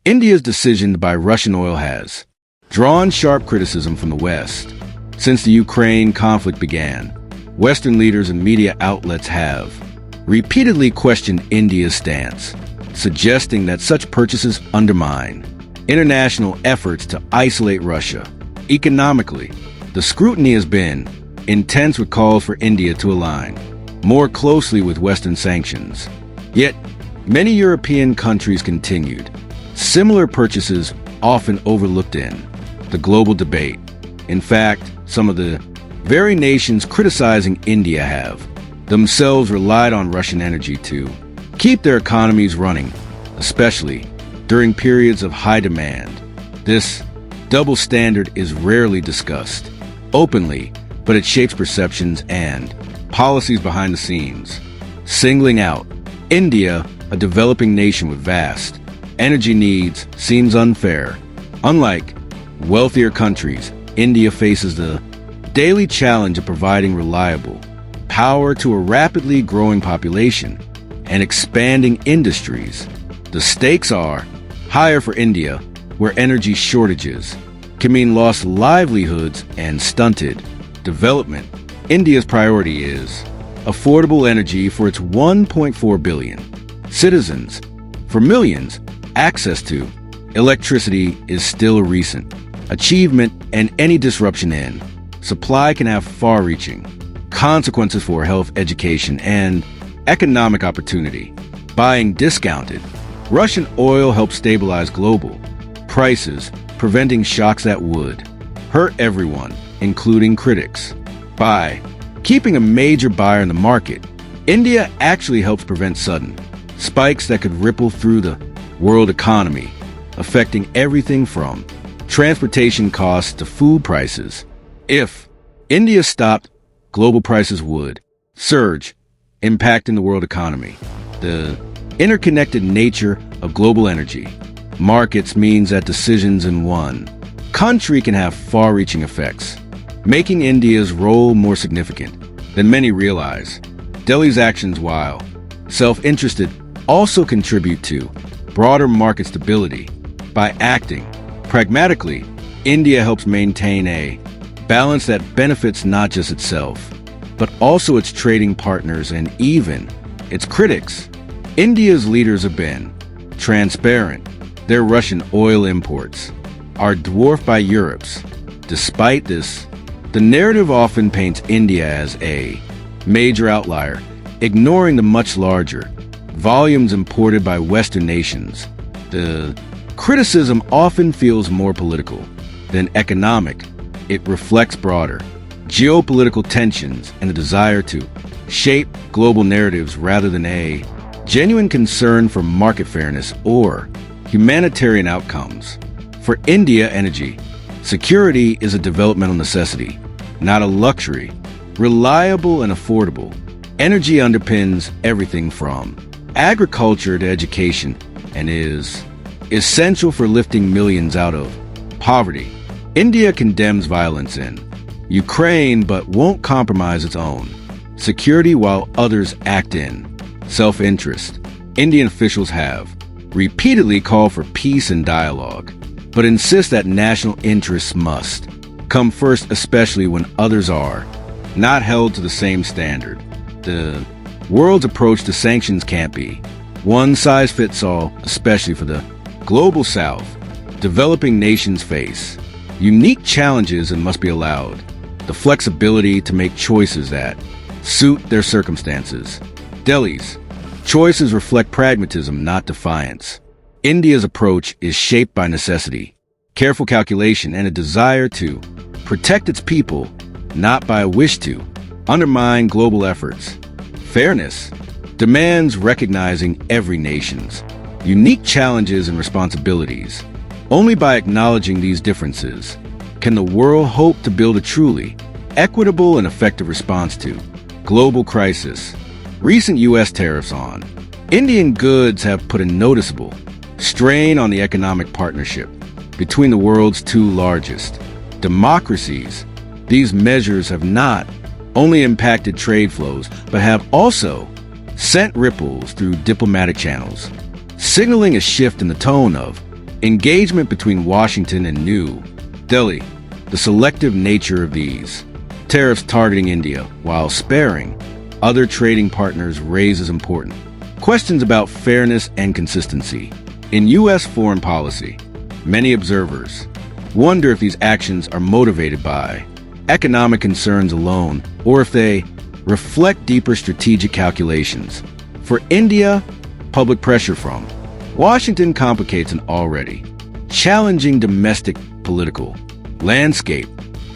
India's decision to buy Russian oil has drawn sharp criticism from the West. Since the Ukraine conflict began, Western leaders and media outlets have repeatedly questioned India's stance, suggesting that such purchases undermine international efforts to isolate Russia. Economically, the scrutiny has been intense with calls for India to align more closely with Western sanctions. Yet, many European countries continued similar purchases often overlooked in the global debate. In fact, some of the very nations criticizing India have themselves relied on Russian energy to keep their economies running, especially during periods of high demand. This double standard is rarely discussed openly, but it shapes perceptions and policies behind the scenes. Singling out India, a developing nation with vast energy needs, seems unfair. Unlike wealthier countries, India faces the daily challenge of providing reliable power to a rapidly growing population and expanding industries. The stakes are higher for India, where energy shortages can mean lost livelihoods and stunted development. India's priority is affordable energy for its 1.4 billion citizens. For millions, access to electricity is still a recent achievement, and any disruption in supply can have far-reaching consequences for health, education, and economic opportunity. Buying discounted Russian oil helps stabilize global prices, preventing shocks that would hurt everyone, including critics. By keeping a major buyer in the market, India actually helps prevent sudden spikes that could ripple through the world economy, affecting everything from transportation costs to food prices. If India stopped, global prices would surge, impacting the world economy. The interconnected nature of global energy markets means that decisions in one country can have far-reaching effects, making India's role more significant than many realize. Delhi's actions, while self-interested, also contribute to broader market stability. By acting pragmatically, India helps maintain a balance that benefits not just itself, but also its trading partners and even its critics. India's leaders have been transparent. Their Russian oil imports are dwarfed by Europe's. Despite this, the narrative often paints India as a major outlier, ignoring the much larger volumes imported by Western nations. The criticism often feels more political than economic. It reflects broader geopolitical tensions and a desire to shape global narratives rather than a genuine concern for market fairness or humanitarian outcomes. For India, energy security is a developmental necessity, not a luxury. Reliable and affordable energy underpins everything from agriculture to education and is essential for lifting millions out of poverty. India condemns violence in Ukraine but won't compromise its own security while others act in self-interest. Indian officials have repeatedly called for peace and dialogue, but insist that national interests must come first, especially when others are not held to the same standard. The world's approach to sanctions can't be one size fits all, especially for the global South. Developing nations face unique challenges and must be allowed the flexibility to make choices that suit their circumstances. Delhi's choices reflect pragmatism, not defiance. India's approach is shaped by necessity, careful calculation, and a desire to protect its people, not by a wish to undermine global efforts. Fairness demands recognizing every nation's unique challenges and responsibilities. Only by acknowledging these differences can the world hope to build a truly equitable and effective response to global crisis. Recent U.S. tariffs on Indian goods have put a noticeable strain on the economic partnership between the world's two largest democracies. These measures have not only impacted trade flows, but have also sent ripples through diplomatic channels, signaling a shift in the tone of engagement between Washington and New Delhi, the selective nature of these tariffs targeting India while sparing other trading partners raises important questions about fairness and consistency. In U.S. foreign policy, many observers wonder if these actions are motivated by economic concerns alone or if they reflect deeper strategic calculations. For India, public pressure from Washington complicates an already challenging domestic political landscape.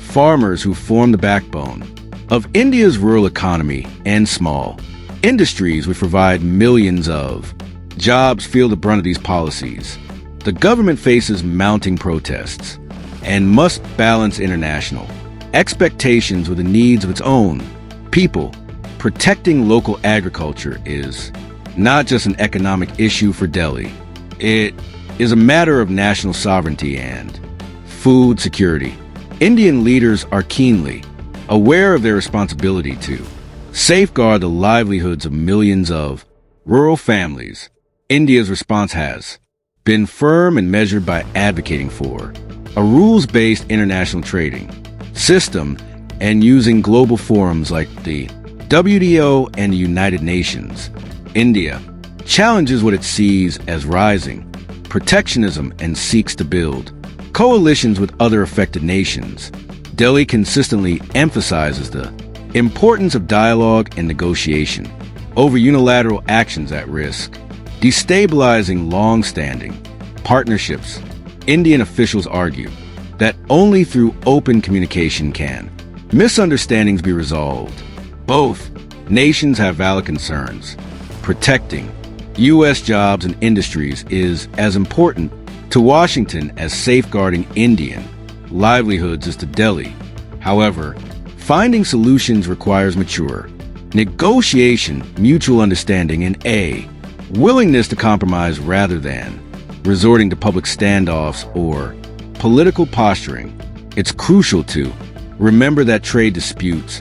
Farmers who form the backbone of India's rural economy and small industries which provide millions of jobs feel the brunt of these policies. The government faces mounting protests and must balance international expectations with the needs of its own people. Protecting local agriculture is not just an economic issue for Delhi. It is a matter of national sovereignty and food security. Indian leaders are keenly aware of their responsibility to safeguard the livelihoods of millions of rural families. India's response has been firm and measured by advocating for a rules-based international trading system and using global forums like the WTO and the United Nations. India challenges what it sees as rising protectionism and seeks to build coalitions with other affected nations. Delhi consistently emphasizes the importance of dialogue and negotiation over unilateral actions at risk, destabilizing long-standing partnerships. Indian officials argue that only through open communication can misunderstandings be resolved. Both nations have valid concerns. Protecting U.S. jobs and industries is as important to Washington as safeguarding Indian livelihoods is to Delhi. However, finding solutions requires mature negotiation, mutual understanding, and a willingness to compromise rather than resorting to public standoffs or political posturing. It's crucial to remember that trade disputes,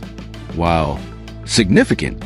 while significant,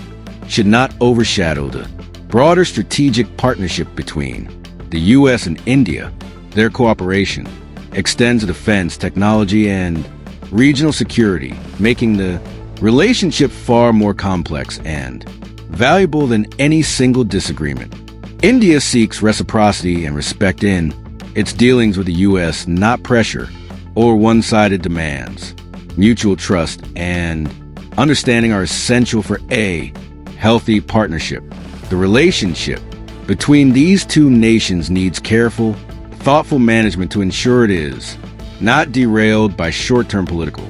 should not overshadow the broader strategic partnership between the U.S. and India. Their cooperation extends to defense, technology, and regional security, making the relationship far more complex and valuable than any single disagreement. India seeks reciprocity and respect in its dealings with the U.S., not pressure or one-sided demands. Mutual trust and understanding are essential for a healthy partnership. The relationship between these two nations needs careful, thoughtful management to ensure it is not derailed by short-term political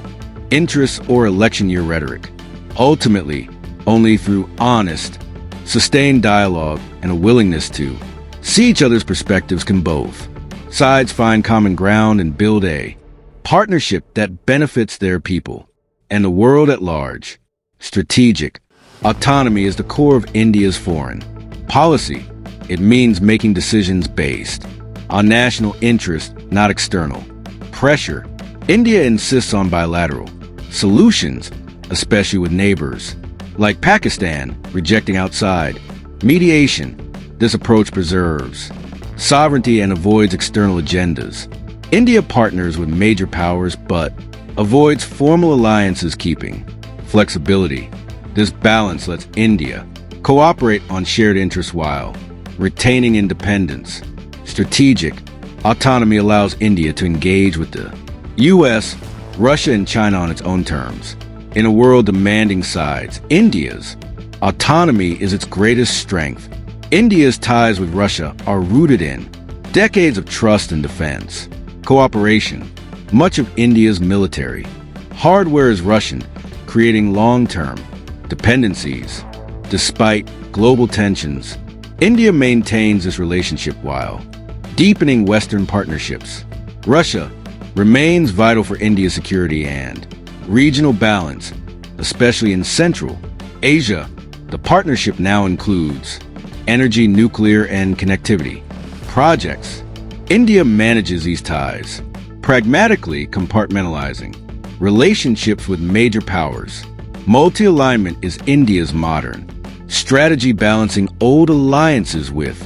interests or election year rhetoric. Ultimately, only through honest, sustained dialogue and a willingness to see each other's perspectives can both sides find common ground and build a partnership that benefits their people and the world at large. Strategic autonomy is the core of India's foreign policy. It means making decisions based on national interest, not external pressure. India insists on bilateral solutions, especially with neighbors like Pakistan, rejecting outside mediation. This approach preserves sovereignty and avoids external agendas. India partners with major powers but avoids formal alliances, keeping flexibility. This balance lets India cooperate on shared interests while retaining independence. Strategic autonomy allows India to engage with the U.S., Russia, and China on its own terms. In a world demanding sides, India's autonomy is its greatest strength. India's ties with Russia are rooted in decades of trust and defense cooperation. Much of India's military hardware is Russian, creating long-term dependencies. Despite global tensions, India maintains this relationship while deepening Western partnerships. Russia remains vital for India's security and regional balance, especially in Central Asia. The partnership now includes energy, nuclear, and connectivity projects. India manages these ties, pragmatically compartmentalizing relationships with major powers. Multi-alignment is India's modern strategy, balancing old alliances with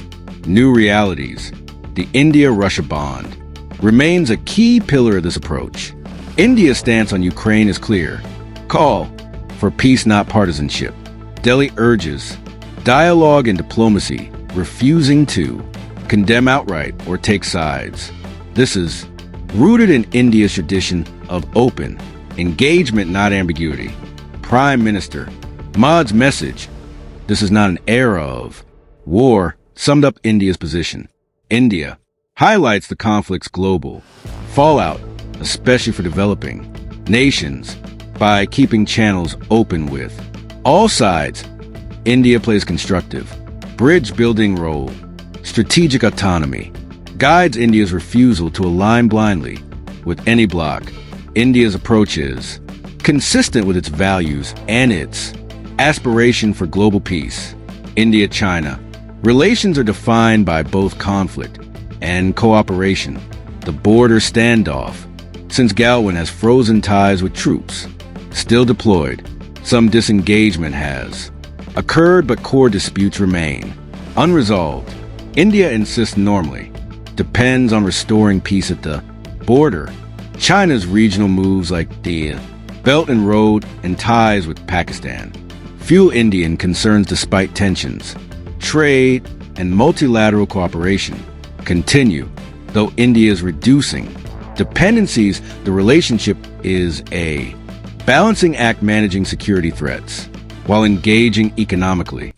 new realities. the India-Russia bond, remains a key pillar of this approach. India's stance on Ukraine is clear. Call for peace, not partisanship. Delhi urges dialogue and diplomacy, refusing to condemn outright or take sides. This is rooted in India's tradition of open engagement, not ambiguity. Prime Minister Modi's message, "This is not an era of war," summed up India's position. India highlights the conflict's global fallout, especially for developing nations, by keeping channels open with all sides. India plays constructive, bridge-building role. Strategic autonomy guides India's refusal to align blindly with any bloc. India's approach is consistent with its values and its aspiration for global peace. India-China relations are defined by both conflict and cooperation. The border standoff, since Galwan has frozen ties with troops still deployed. Some disengagement has occurred, but core disputes remain unresolved. India insists normally depends on restoring peace at the border. China's regional moves like the Belt and Road and ties with Pakistan fuel Indian concerns despite tensions. Trade and multilateral cooperation continue, though India is reducing dependencies. The relationship is a balancing act, managing security threats while engaging economically.